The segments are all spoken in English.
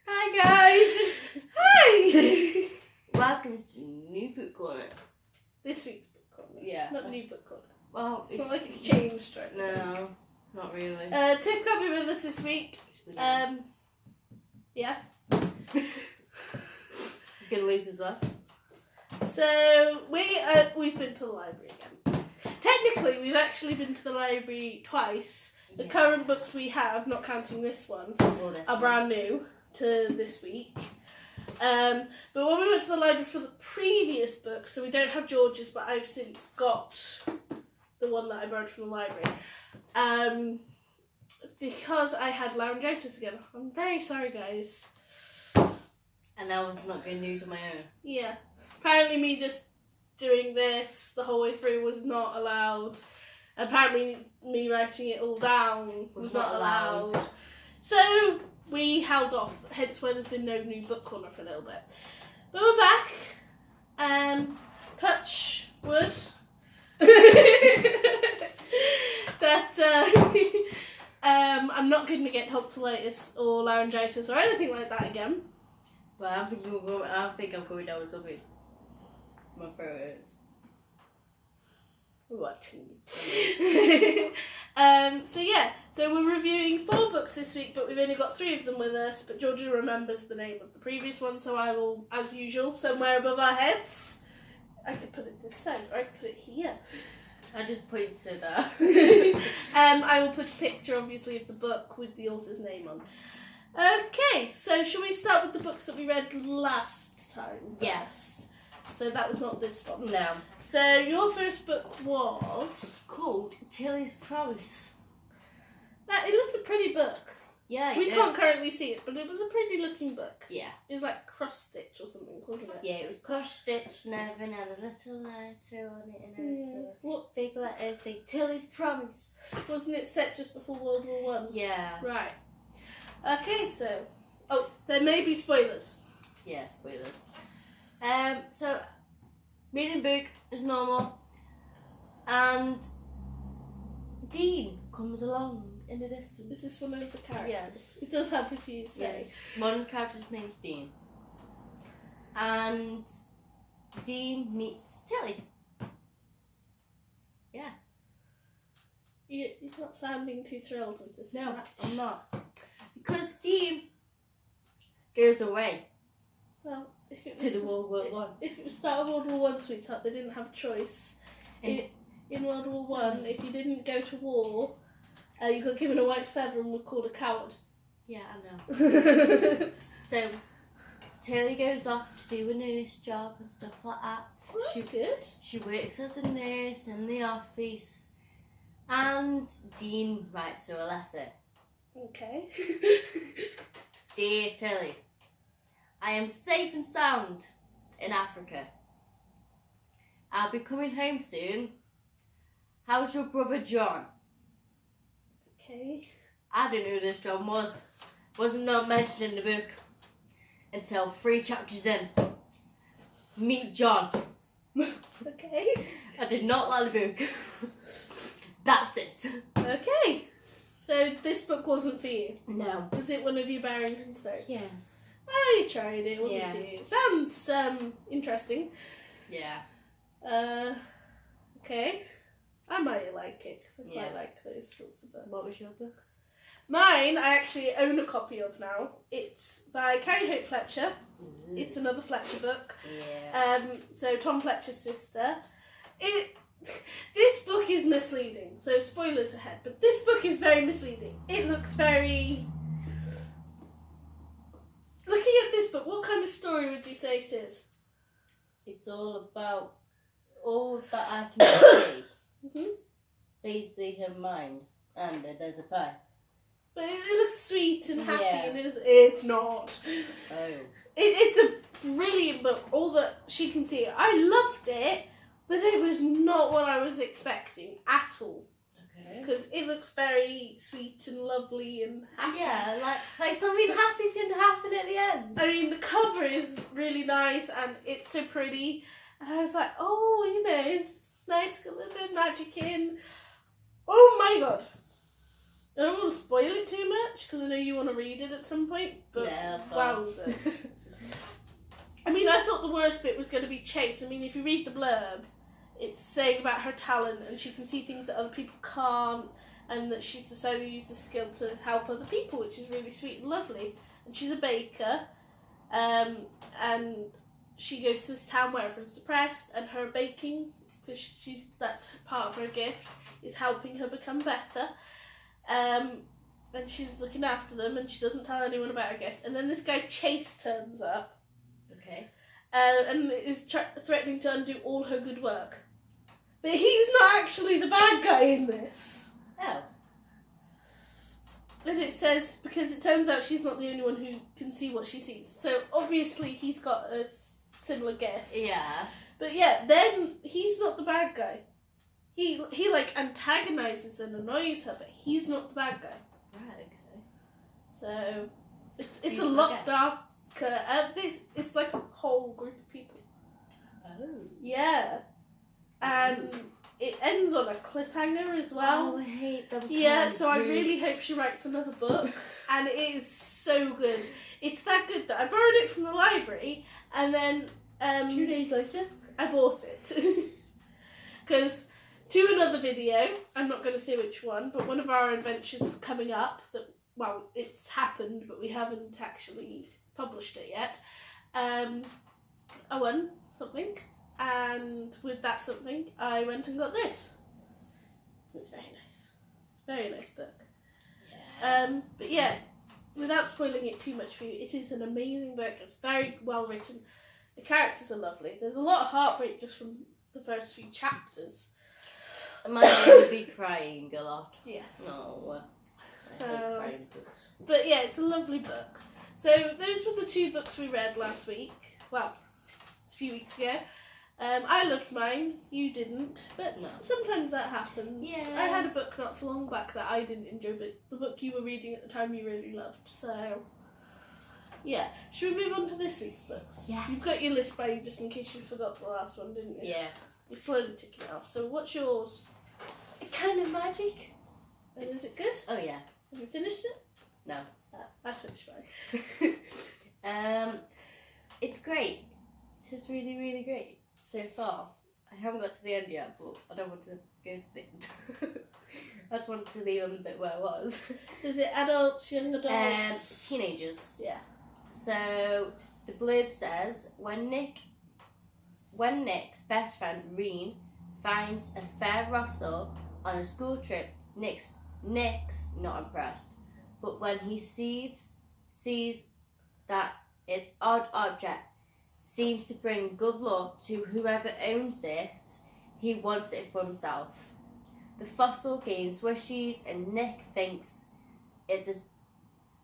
Hi guys! Hi! Welcome to New Book Corner. This week's book corner. Yeah. Not new book corner. Well, It's not like it's changed right now. No, not really. Tiff can't be with us this week. Yeah. He's gonna lose his luck. So we've been to the library again. Technically, we've actually been to the library twice. The current books we have, not counting this one, are brand new to this week. But when we went to the library for the previous book, so we don't have George's, but I've since got the one that I borrowed from the library. Because I had laryngitis again. I'm very sorry, guys. And I was not going to do it on my own. Yeah. Apparently me just doing this the whole way through was not allowed. Apparently me writing it all down was not allowed. So we held off, hence why there's been no new book corner for a little bit. But we're back. Touch wood. That I'm not going to get tonsillitis or laryngitis or anything like that again. But I think I'm going down with something. My throat hurts. Watching so we're reviewing 4 books this week, but we've only got 3 of them with us. But Georgia remembers the name of the previous one, so I will, as usual, somewhere above our heads. I could put it this side, or I could put it here. I just pointed that. I will put a picture, obviously, of the book with the author's name on. Okay, so shall we start with the books that we read last time? Yes. So that was not this one. No. So your first book was called Tilly's Promise. Now, it looked a pretty book. Yeah, we can't currently see it, but it was a pretty looking book. Yeah. It was like cross stitch or something, wasn't it? Yeah, it was cross stitch and everything had a little letter on it and everything. Yeah. What big letters say Tilly's Promise. Wasn't it set just before World War One? Yeah. Right. Okay, so there may be spoilers. Yeah, spoilers. So reading book is normal, and Dean comes along in the distance. Is this one of the characters? Yes. It does help if you say. Yes. One character's name's Dean, and Dean meets Tilly. Yeah. You're not sounding too thrilled with this. No, match. I'm not. Because Dean goes away. Well, if it was to the World War One. If it was start of World War One, sweetheart, they didn't have a choice. In World War One, if you didn't go to war, you got given a white feather and were called a coward. Yeah, I know. So Tilly goes off to do a nurse job and stuff like that. Well, that's good. She works as a nurse in the office, and Dean writes her a letter. Okay. Dear Tilly, I am safe and sound in Africa. I'll be coming home soon. How's your brother John? Okay. I didn't know who this John was. Wasn't not mentioned in the book until 3 chapters in. Meet John. Okay. I did not like the book. That's it. Okay. So this book wasn't for you? No. Was it one of your Barrington Stones? Yes. Oh, you tried it, wasn't Yeah. it? It sounds interesting. Yeah. Okay. I might like it, because I quite Yeah. like those sorts of books. What was your book? Mine, I actually own a copy of now. It's by Carrie Hope Fletcher. It's another Fletcher book. Yeah. So Tom Fletcher's sister. This book is misleading, so spoilers ahead, but this book is very misleading. It looks very... Looking at this book, what kind of story would you say it is? It's all about all that I can see. Mm-hmm. Basically her mind, and there's a pie. But it looks sweet and happy, Yeah. and it's not. Oh. It's a brilliant book, all that she can see. I loved it, but it was not what I was expecting at all. Okay. Because it looks very sweet and lovely and happy. Yeah, like something happy's going to happen at the end. I mean, the cover is really nice and it's so pretty. And I was like, oh, you know, it's nice, got a little bit of magic in. Oh my god. I don't want to spoil it too much because I know you want to read it at some point, but Yeah, wowzers. I mean, I thought the worst bit was going to be Chase. I mean, if you read the blurb, it's saying about her talent and she can see things that other people can't, and that she's decided to use the skill to help other people, which is really sweet and lovely. And she's a baker, and she goes to this town where everyone's depressed, and her baking, because that's part of her gift, is helping her become better. And she's looking after them, and she doesn't tell anyone about her gift. And then this guy Chase turns up. Okay. And is threatening to undo all her good work. But he's not actually the bad guy in this. Oh. And it says, because it turns out she's not the only one who can see what she sees. So obviously he's got a similar gift. Yeah. But yeah, then he's not the bad guy. He like antagonises and annoys her, but he's not the bad guy. Right, okay. So it's a lot darker. It's like a whole group of people. Oh. Yeah. And it ends on a cliffhanger as well. Oh, I hate them. Yeah, so I really hope she writes another book. And it is so good. It's that good that I borrowed it from the library, and then 2 days later, I bought it. Because to another video, I'm not going to say which one, but one of our adventures is coming up that, well, it's happened, but we haven't actually published it yet. I won something, and with that something, I went and got this. It's very nice. It's a very nice book. Yeah. But yeah, without spoiling it too much for you, it is an amazing book. It's very well written. The characters are lovely. There's a lot of heartbreak just from the first few chapters. My mum will be crying a lot. Yes. No. I So, hate crying books. but yeah, it's a lovely book. So those were the 2 books we read last week. Well, a few weeks ago. I loved mine. You didn't, but No. sometimes that happens. Yeah. I had a book not so long back that I didn't enjoy, but the book you were reading at the time you really loved. So, yeah. Should we move on to this week's books? Yeah. You've got your list by you just in case you forgot the last one, didn't you? Yeah. You're slowly ticking it off. So what's yours? Kind of magic. And is it good? Oh yeah. Have you finished it? No. I finished mine. It's great. It's really, really great so far. I haven't got to the end yet, but I don't want to go to the end. I just want to leave on the bit where I was. So is it adults, young adults? Teenagers. Yeah. So the blurb says when Nick's best friend Reen finds a fair Russell on a school trip, Nick's not impressed. But when he sees that its odd object seems to bring good luck to whoever owns it, he wants it for himself. The fossil gains wishes, and Nick thinks it's a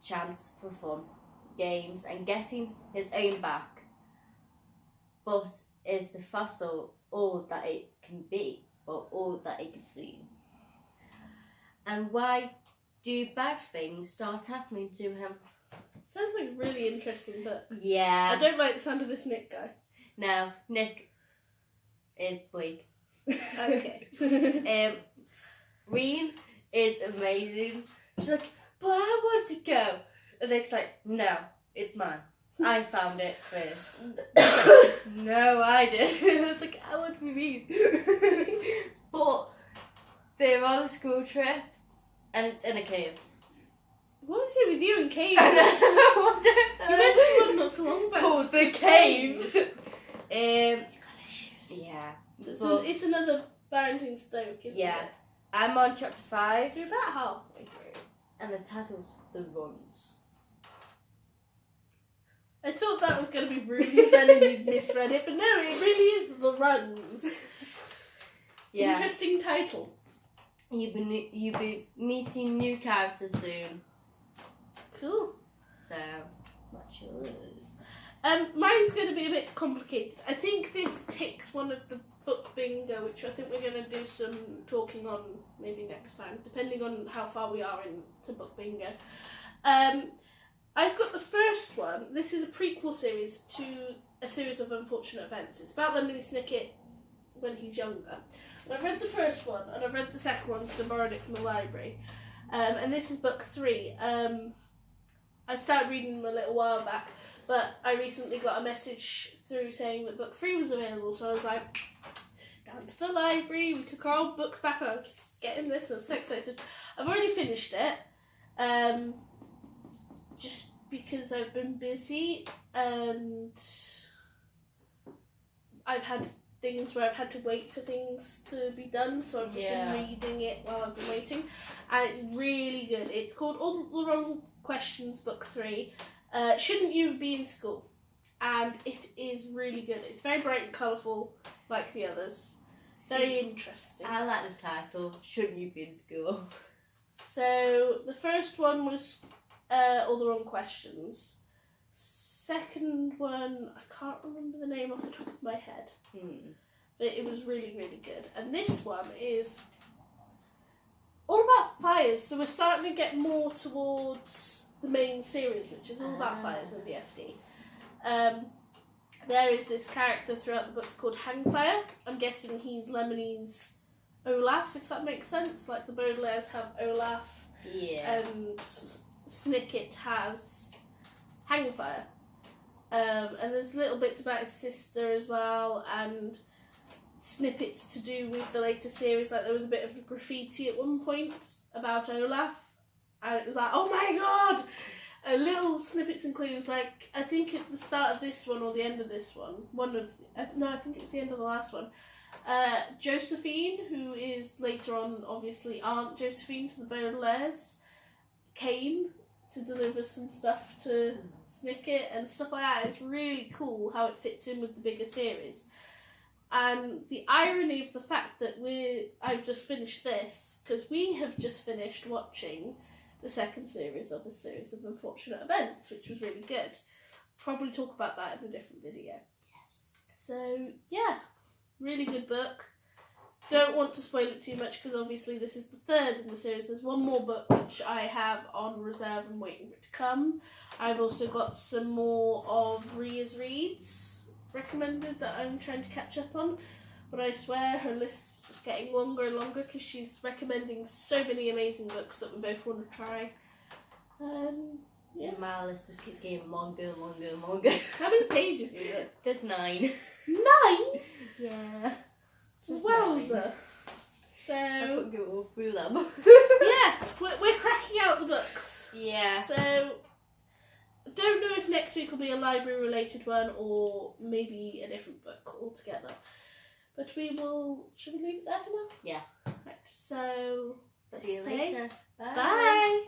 chance for fun, games, and getting his own back. But is the fossil all that it can be, or all that it can seem? And why do bad things start happening to him? Sounds like a really interesting book. Yeah. I don't like the sound of this Nick guy. No, Nick is bleak. Okay. Reen is amazing. She's like, but I want to go. And Nick's like, no, it's mine. I found it first. Like, no, I did. I was like, I want to be Reen. But they're on a school trip and it's in a cave. What is it with you and caves? I don't know. You read someone not so long back. Called The Cave. You got issues. Yeah. So it's another Barrington Stoke, isn't Yeah. it? I'm on chapter 5. You're about halfway through. And the title's The Runs. I thought that was going to be rude then and you'd misread it, but no, it really is The Runs. Yeah. Interesting title. You'll be meeting new characters soon. Cool. So, what's yours? Mine's going to be a bit complicated. I think this ticks one of the book bingo, which I think we're going to do some talking on maybe next time, depending on how far we are into book bingo. I've got the first one. This is a prequel series to a series of unfortunate events. It's about Lemony Snicket when he's younger. And I've read the first one, and I've read the second one because I borrowed it from the library. And this is book 3. I started reading them a little while back, but I recently got a message through saying that book 3 was available, so I was like, down to the library, we took our old books back, and I was getting this, and I was so excited. I've already finished it, just because I've been busy, and I've had things where I've had to wait for things to be done, so I've just been reading it while I've been waiting, and it's really good. It's called All the Wrong Questions, book 3. Shouldn't You Be in School? And it is really good. It's very bright and colourful, like the others. Very interesting. I like the title, Shouldn't You Be in School? So, the first one was All the Wrong Questions. Second one, I can't remember the name off the top of my head. But it was really, really good. And this one is all about fires. So we're starting to get more towards the main series, which is all about fires in the FD. There is this character throughout the books called Hangfire. I'm guessing he's Lemon's Olaf, if that makes sense. Like the Baudelaires have Olaf, and Snicket has Hangfire. And there's little bits about his sister as well, and snippets to do with the later series. Like there was a bit of graffiti at one point about Olaf, and it was like, oh my god! Little snippets and clues, like I think at the start of this one or the end of this one, I think it's the end of the last one. Josephine, who is later on obviously Aunt Josephine to the Baudelaires, came to deliver some stuff to Snicket and stuff like that. It's really cool how it fits in with the bigger series. And the irony of the fact that I've just finished this, because we have just finished watching the second series of a series of unfortunate events, which was really good. Probably talk about that in a different video. Yes. So, yeah, really good book. Don't want to spoil it too much because obviously this is the third in the series. There's one more book which I have on reserve and waiting for it to come. I've also got some more of Ria's reads recommended that I'm trying to catch up on. But I swear her list is just getting longer and longer because she's recommending so many amazing books that we both want to try. Yeah. My list just keeps getting longer and longer and longer. How many pages is it? There's 9. 9? Yeah. Wowza. So, I couldn't go all through them. yeah, we're cracking out the books. Yeah. So, I don't know if next week will be a library related one or maybe a different book altogether. But should we leave it there for now? Yeah. Right, so, let's See you say later. bye.